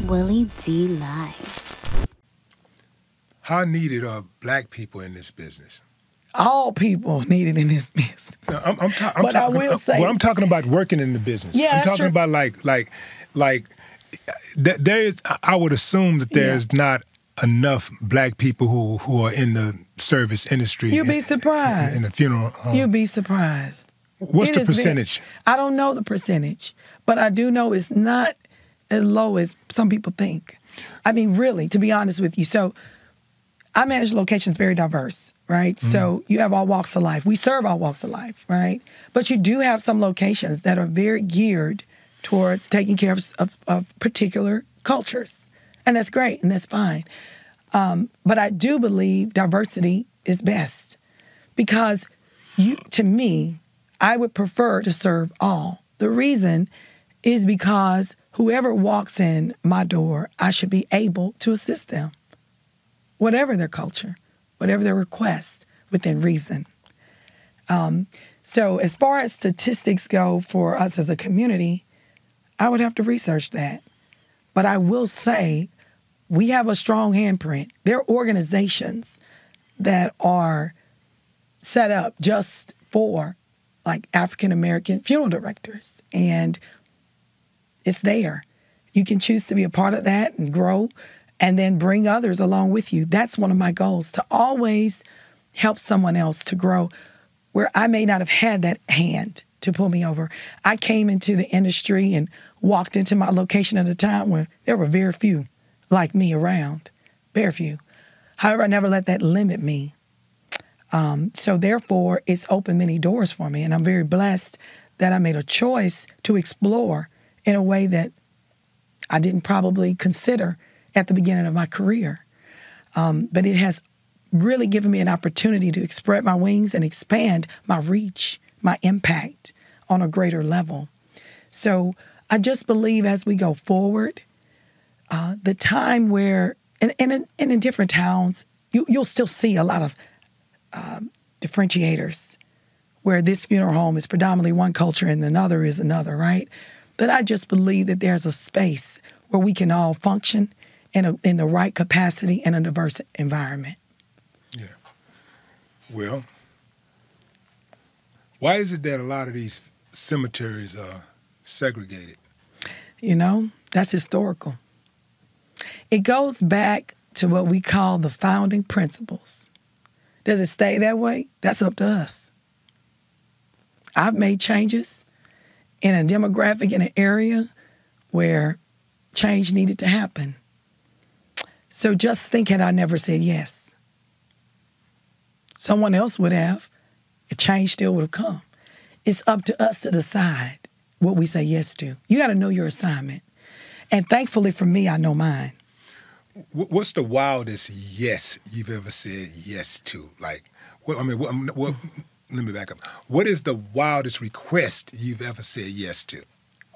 Willie D Live. How needed are black people in this business? All people needed in this business. No, I'm talking about working in the business. Yeah, I'm talking true. about there is. I would assume that there's not enough black people who are in the service industry. You'd be surprised. In the funeral home. You'd be surprised. What's the percentage? I don't know the percentage, but I do know it's not as low as some people think. I mean, really, to be honest with you. So I manage locations very diverse, right? Mm-hmm. So you have all walks of life. We serve all walks of life, right? But you do have some locations that are very geared towards taking care of particular cultures. And that's great, and that's fine. But I do believe diversity is best because to me, I would prefer to serve all. The reason is because whoever walks in my door, I should be able to assist them, whatever their culture, whatever their request, within reason. So as far as statistics go for us as a community, I would have to research that. But I will say we have a strong handprint. There are organizations that are set up just for like African-American funeral directors, and it's there. You can choose to be a part of that and grow and then bring others along with you. That's one of my goals, to always help someone else to grow where I may not have had that hand to pull me over. I came into the industry and walked into my location at a time where there were very few like me around, very few. However, I never let that limit me. So therefore, it's opened many doors for me, and I'm very blessed that I made a choice to explore in a way that I didn't probably consider at the beginning of my career. But it has really given me an opportunity to spread my wings and expand my reach, my impact on a greater level. So I just believe as we go forward, the time where, and in different towns, you'll still see a lot of differentiators where this funeral home is predominantly one culture and another is another, right? But I just believe that there's a space where we can all function in the right capacity in a diverse environment. Yeah. Well, why is it that a lot of these cemeteries are segregated? You know, that's historical. It goes back to what we call the founding principles. Does it stay that way? That's up to us. I've made changes in a demographic in an area where change needed to happen. So just think, had I never said yes, someone else would have. A change still would have come. It's up to us to decide what we say yes to. You got to know your assignment. And thankfully for me, I know mine. What's the wildest yes you've ever said yes to? Like, let me back up. What is the wildest request you've ever said yes to?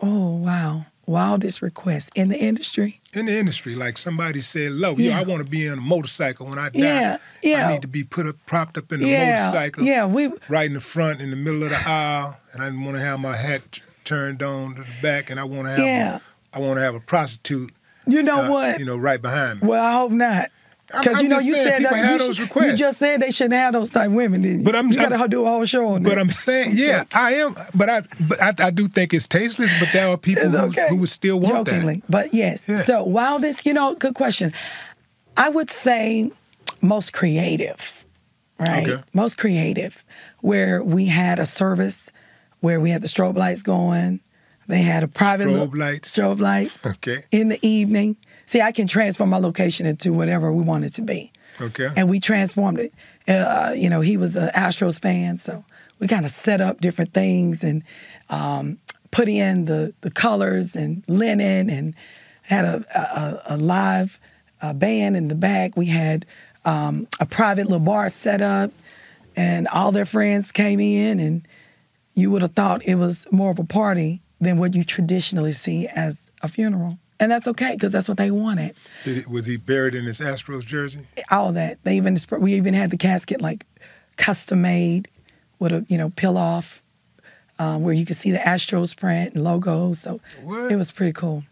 Oh, wow. Wildest request in the industry? In the industry, like somebody said, "Look, I want to be in a motorcycle when I die. Yeah. I need to be propped up in a motorcycle, Yeah, right in the front, in the middle of the aisle, and I want to have my hat turned on to the back, and I want to have a prostitute. You know what? Right behind me. Well, I hope not. Because you said people have those requests. You just said they shouldn't have those type of women, didn't you? But you got to do a whole show on that. But I'm saying, I am. But I do think it's tasteless. But there are people who would still want Jokingly. that. But yes. Yeah. So wildest, good question. I would say most creative, right? Okay. Most creative, where we had a service where we had the strobe lights going. They had a private strobe lights in the evening. See, I can transform my location into whatever we want it to be. Okay. And we transformed it. He was an Astros fan, so we kind of set up different things and put in the colors and linen and had a live band in the back. We had a private little bar set up, and all their friends came in, and you would have thought it was more of a party than what you traditionally see as a funeral. And that's okay, because that's what they wanted. Was he buried in his Astros jersey? All of that. We even had the casket like custom made with a peel off where you could see the Astros print and logo. So it was pretty cool.